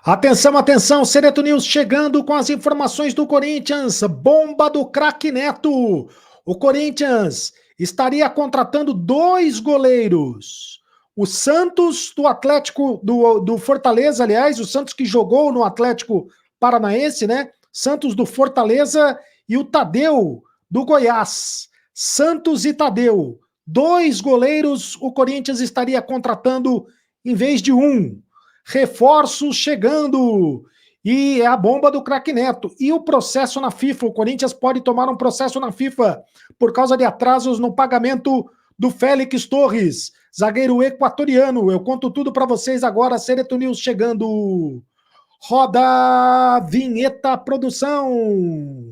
Atenção, atenção, Sereto News chegando com as informações do Corinthians. Bomba do craque Neto. O Corinthians estaria contratando dois goleiros. O Santos do Atlético, do Fortaleza, aliás, o Santos que jogou no Atlético Paranaense, né? Santos do Fortaleza e o Tadeu do Goiás. Santos e Tadeu. Dois goleiros o Corinthians estaria contratando em vez de um. Reforços chegando. E é a bomba do craque Neto. E o processo na FIFA? O Corinthians pode tomar um processo na FIFA por causa de atrasos no pagamento do Félix Torres, zagueiro equatoriano. Eu conto tudo para vocês agora. Sereto News chegando. Roda vinheta produção.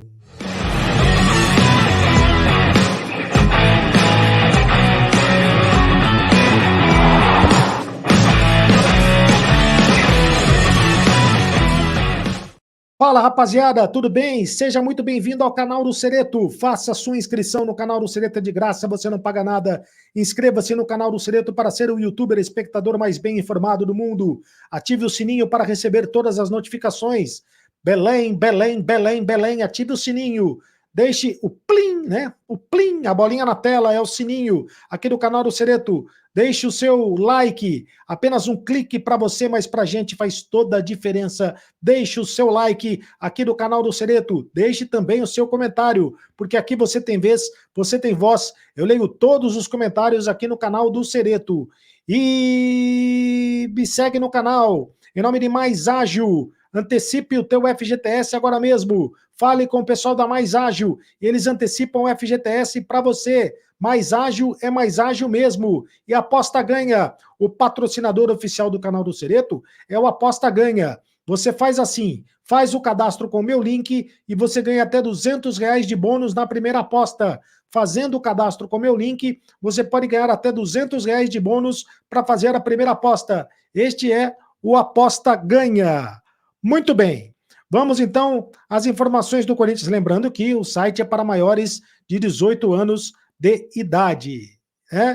Fala, rapaziada, tudo bem? Seja muito bem-vindo ao canal do Sereto. Faça sua inscrição no canal do Sereto de graça, você não paga nada. Inscreva-se no canal do Sereto para ser o youtuber espectador mais bem informado do mundo. Ative o sininho para receber todas as notificações. Belém, Belém, Belém, Belém, ative o sininho. Deixe o plim, né? O plim, a bolinha na tela é o sininho aqui do canal do Sereto. Deixe o seu like, apenas um clique para você, mas para a gente faz toda a diferença. Deixe o seu like aqui do canal do Sereto. Deixe também o seu comentário, porque aqui você tem vez, você tem voz. Eu leio todos os comentários aqui no canal do Sereto. E me segue no canal. Em nome de Mais Ágil, antecipe o teu FGTS agora mesmo. Fale com o pessoal da Mais Ágil. Eles antecipam o FGTS para você. Mais ágil é mais ágil mesmo. E Aposta Ganha, o patrocinador oficial do canal do Sereto, é o Aposta Ganha. Você faz assim, faz o cadastro com o meu link e você ganha até R$ 200 de bônus na primeira aposta. Fazendo o cadastro com o meu link, você pode ganhar até R$ 200 de bônus para fazer a primeira aposta. Este é o Aposta Ganha. Muito bem. Vamos então às informações do Corinthians. Lembrando que o site é para maiores de 18 anos de idade.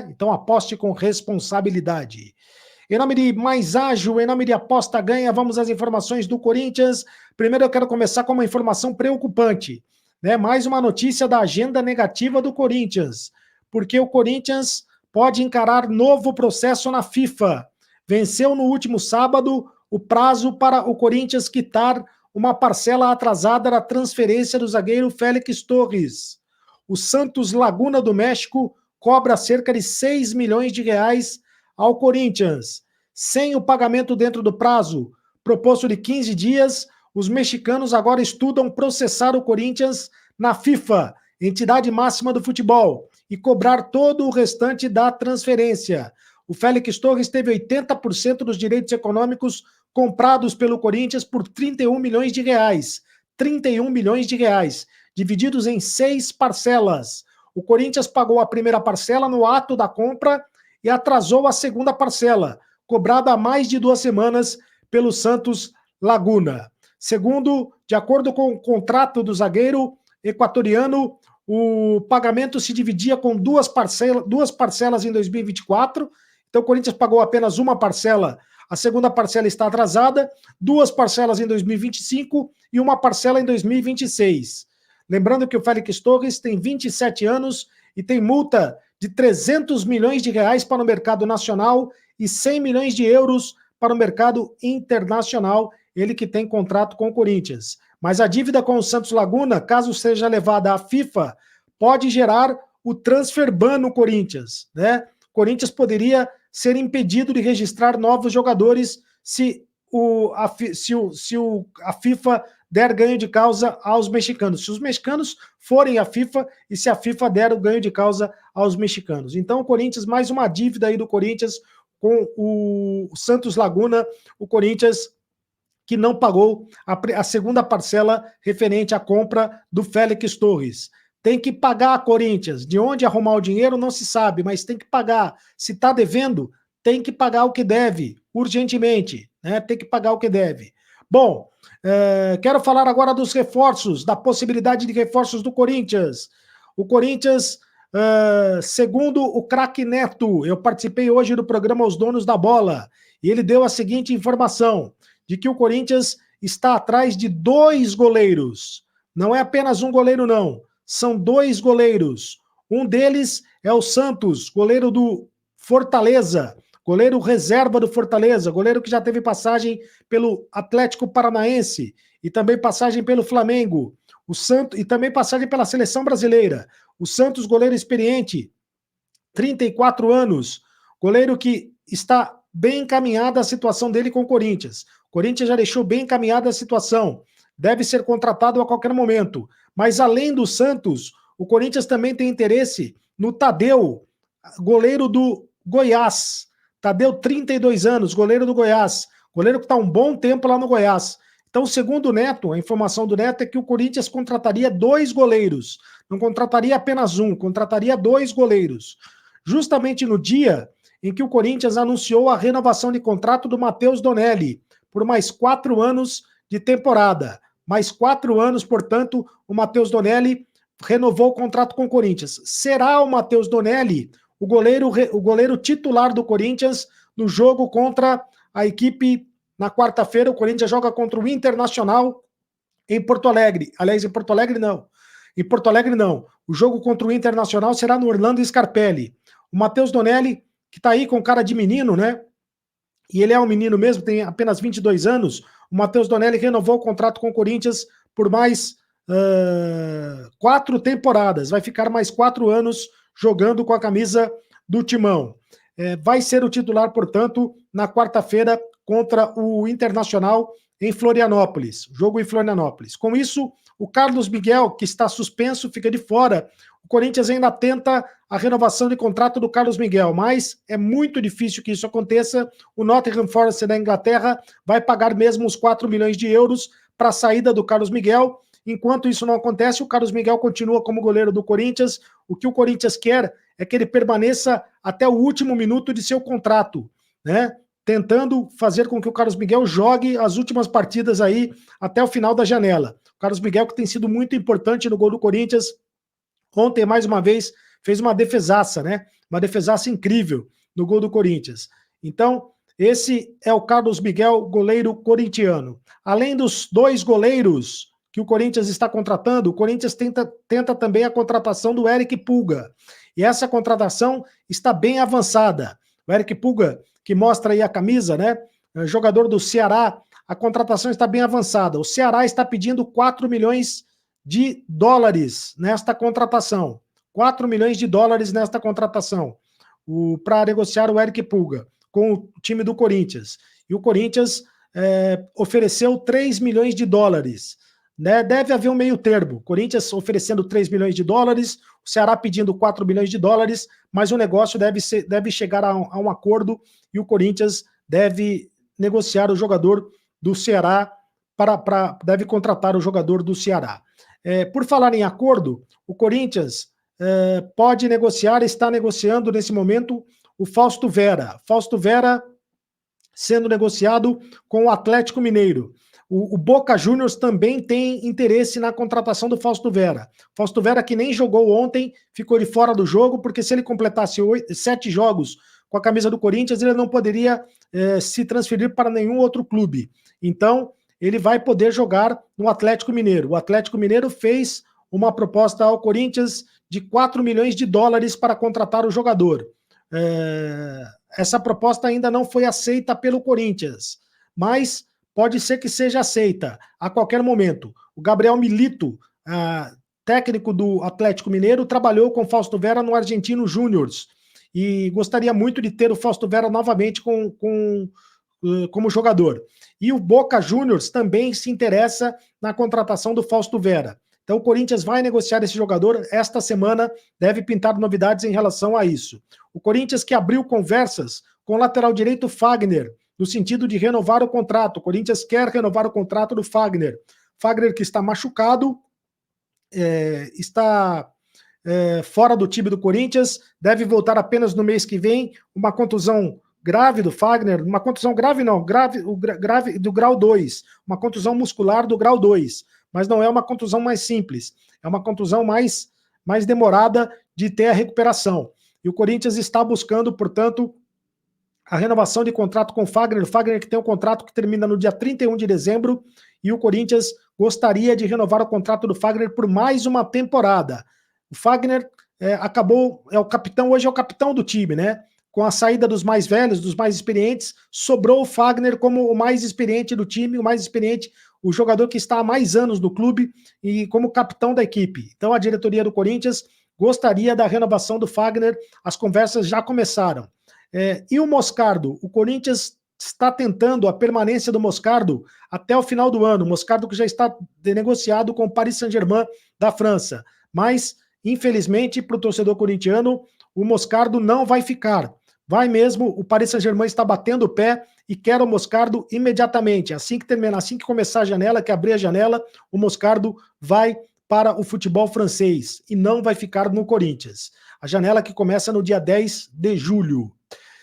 Então aposte com responsabilidade. Em nome de Mais Ágil, em nome de Aposta Ganha, vamos às informações do Corinthians. Primeiro eu quero começar com uma informação preocupante. Mais uma notícia da agenda negativa do Corinthians, porque o Corinthians pode encarar novo processo na FIFA. Venceu no último sábado o prazo para o Corinthians quitar uma parcela atrasada da transferência do zagueiro Félix Torres. O Santos Laguna do México cobra cerca de R$ 6 milhões ao Corinthians. Sem o pagamento dentro do prazo proposto de 15 dias, os mexicanos agora estudam processar o Corinthians na FIFA, entidade máxima do futebol, e cobrar todo o restante da transferência. O Félix Torres teve 80% dos direitos econômicos comprados pelo Corinthians por R$ 31 milhões. 31 milhões de reais, divididos em 6 parcelas. O Corinthians pagou a primeira parcela no ato da compra e atrasou a segunda parcela, cobrada há mais de 2 semanas pelo Santos Laguna. Segundo, de acordo com o contrato do zagueiro equatoriano, o pagamento se dividia com duas parcelas em 2024. Então o Corinthians pagou apenas uma parcela. A segunda parcela está atrasada, 2 parcelas em 2025 e uma parcela em 2026. Lembrando que o Félix Torres tem 27 anos e tem multa de 300 milhões de reais para o mercado nacional e 100 milhões de euros para o mercado internacional, ele que tem contrato com o Corinthians. Mas a dívida com o Santos Laguna, caso seja levada à FIFA, pode gerar o transfer ban no Corinthians, O Corinthians poderia ser impedido de registrar novos jogadores se a FIFA der ganho de causa aos mexicanos. Se os mexicanos forem à FIFA e se a FIFA der o ganho de causa aos mexicanos. Então, o Corinthians, mais uma dívida aí do Corinthians com o Santos Laguna, o Corinthians que não pagou a segunda parcela referente à compra do Félix Torres. Tem que pagar, Corinthians. De onde arrumar o dinheiro não se sabe, mas tem que pagar. Se está devendo, tem que pagar o que deve, urgentemente. Tem que pagar o que deve. Bom, quero falar agora dos reforços, da possibilidade de reforços do Corinthians. O Corinthians, segundo o craque Neto, eu participei hoje do programa Os Donos da Bola, e ele deu a seguinte informação: de que o Corinthians está atrás de 2 goleiros. Não é apenas um goleiro, não. São 2 goleiros. Um deles é o Santos, goleiro do Fortaleza, goleiro reserva do Fortaleza, goleiro que já teve passagem pelo Atlético Paranaense e também passagem pelo Flamengo. O Santos, e também passagem pela seleção brasileira. O Santos, goleiro experiente, 34 anos, goleiro que está bem encaminhada a situação dele com o Corinthians. O Corinthians já deixou bem encaminhada a situação. Deve ser contratado a qualquer momento. Mas além do Santos, o Corinthians também tem interesse no Tadeu, goleiro do Goiás. Tadeu, 32 anos, goleiro do Goiás. Goleiro que está um bom tempo lá no Goiás. Então, segundo o Neto, a informação do Neto é que o Corinthians contrataria 2 goleiros. Não contrataria apenas um, contrataria 2 goleiros. Justamente no dia em que o Corinthians anunciou a renovação de contrato do Matheus Donelli por mais 4 anos de temporada. Mais 4 anos, portanto, o Matheus Donelli renovou o contrato com o Corinthians. Será o Matheus Donelli o goleiro titular do Corinthians no jogo contra a equipe na quarta-feira? O Corinthians joga contra o Internacional em Porto Alegre. Aliás, em Porto Alegre não. Em Porto Alegre não. O jogo contra o Internacional será no Orlando Scarpelli. O Matheus Donelli, que está aí com cara de menino, né? E ele é um menino mesmo, tem apenas 22 anos. O Matheus Donelli renovou o contrato com o Corinthians por mais 4 temporadas. Vai ficar mais 4 anos jogando com a camisa do Timão. Vai ser o titular, portanto, na quarta-feira contra o Internacional em Florianópolis. Jogo em Florianópolis. Com isso, o Carlos Miguel, que está suspenso, fica de fora. O Corinthians ainda tenta a renovação de contrato do Carlos Miguel, mas é muito difícil que isso aconteça. O Nottingham Forest da Inglaterra vai pagar mesmo os 4 milhões de euros para a saída do Carlos Miguel. Enquanto isso não acontece, o Carlos Miguel continua como goleiro do Corinthians. O que o Corinthians quer é que ele permaneça até o último minuto de seu contrato, né? Tentando fazer com que o Carlos Miguel jogue as últimas partidas aí até o final da janela. O Carlos Miguel, que tem sido muito importante no gol do Corinthians, ontem, mais uma vez, fez uma defesaça, né? Uma defesaça incrível no gol do Corinthians. Então, esse é o Carlos Miguel, goleiro corintiano. Além dos 2 goleiros que o Corinthians está contratando, o Corinthians tenta também a contratação do Eric Pulga. E essa contratação está bem avançada. O Eric Pulga, que mostra aí a camisa, né? Jogador do Ceará, a contratação está bem avançada. O Ceará está pedindo 4 milhões de dólares nesta contratação. 4 milhões de dólares nesta contratação. Para negociar o Eric Pulga com o time do Corinthians. E o Corinthians ofereceu 3 milhões de dólares. Né? Deve haver um meio termo. Corinthians oferecendo 3 milhões de dólares, o Ceará pedindo 4 milhões de dólares, mas o negócio deve chegar a um acordo e o Corinthians deve negociar o jogador do Ceará, deve contratar o jogador do Ceará. Por falar em acordo, o Corinthians pode negociar, está negociando nesse momento o Fausto Vera. Fausto Vera sendo negociado com o Atlético Mineiro. O Boca Juniors também tem interesse na contratação do Fausto Vera. Fausto Vera, que nem jogou ontem, ficou de fora do jogo, porque se ele completasse 7 jogos com a camisa do Corinthians, ele não poderia se transferir para nenhum outro clube. Então, ele vai poder jogar no Atlético Mineiro. O Atlético Mineiro fez uma proposta ao Corinthians de 4 milhões de dólares para contratar o jogador. Essa proposta ainda não foi aceita pelo Corinthians, mas pode ser que seja aceita a qualquer momento. O Gabriel Milito, técnico do Atlético Mineiro, trabalhou com Fausto Vera no Argentino Júniors e gostaria muito de ter o Fausto Vera novamente como jogador. E o Boca Juniors também se interessa na contratação do Fausto Vera. Então o Corinthians vai negociar esse jogador. Esta semana deve pintar novidades em relação a isso. O Corinthians, que abriu conversas com o lateral direito Fagner, no sentido de renovar o contrato. O Corinthians quer renovar o contrato do Fagner. Fagner, que está machucado, está fora do time do Corinthians, deve voltar apenas no mês que vem. Uma contusão grave do Fagner, uma contusão grave não, grave do grau 2, uma contusão muscular do grau 2, mas não é uma contusão mais simples, é uma contusão mais demorada de ter a recuperação. E o Corinthians está buscando, portanto, a renovação de contrato com o Fagner que tem um contrato que termina no dia 31 de dezembro, e o Corinthians gostaria de renovar o contrato do Fagner por mais uma temporada. O Fagner acabou, é o capitão, hoje é o capitão do time, né? Com a saída dos mais velhos, dos mais experientes, sobrou o Fagner como o mais experiente do time, o mais experiente, o jogador que está há mais anos no clube e como capitão da equipe. Então a diretoria do Corinthians gostaria da renovação do Fagner, as conversas já começaram. E o Moscardo? O Corinthians está tentando a permanência do Moscardo até o final do ano. O Moscardo que já está negociado com o Paris Saint-Germain da França. Mas, infelizmente, para o torcedor corintiano, o Moscardo não vai ficar. Vai mesmo, o Paris Saint-Germain está batendo o pé e quer o Moscardo imediatamente. Assim que terminar, assim que começar a janela, que abrir a janela, o Moscardo vai para o futebol francês e não vai ficar no Corinthians. A janela que começa no dia 10 de julho.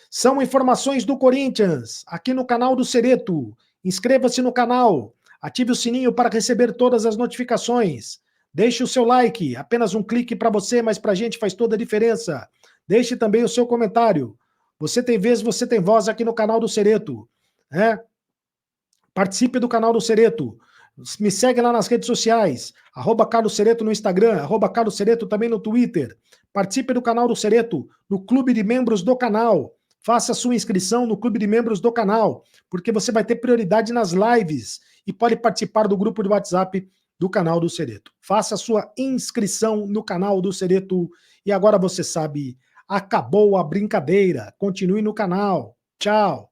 São informações do Corinthians, aqui no canal do Cereto. Inscreva-se no canal, ative o sininho para receber todas as notificações. Deixe o seu like, apenas um clique para você, mas para a gente faz toda a diferença. Deixe também o seu comentário. Você tem vez, você tem voz aqui no canal do Cereto. Participe do canal do Cereto. Me segue lá nas redes sociais, @Carlos Cereto no Instagram, @Carlos Cereto também no Twitter. Participe do canal do Cereto, no clube de membros do canal. Faça sua inscrição no clube de membros do canal, porque você vai ter prioridade nas lives e pode participar do grupo de WhatsApp do canal do Cereto. Faça sua inscrição no canal do Cereto e agora você sabe, acabou a brincadeira. Continue no canal. Tchau.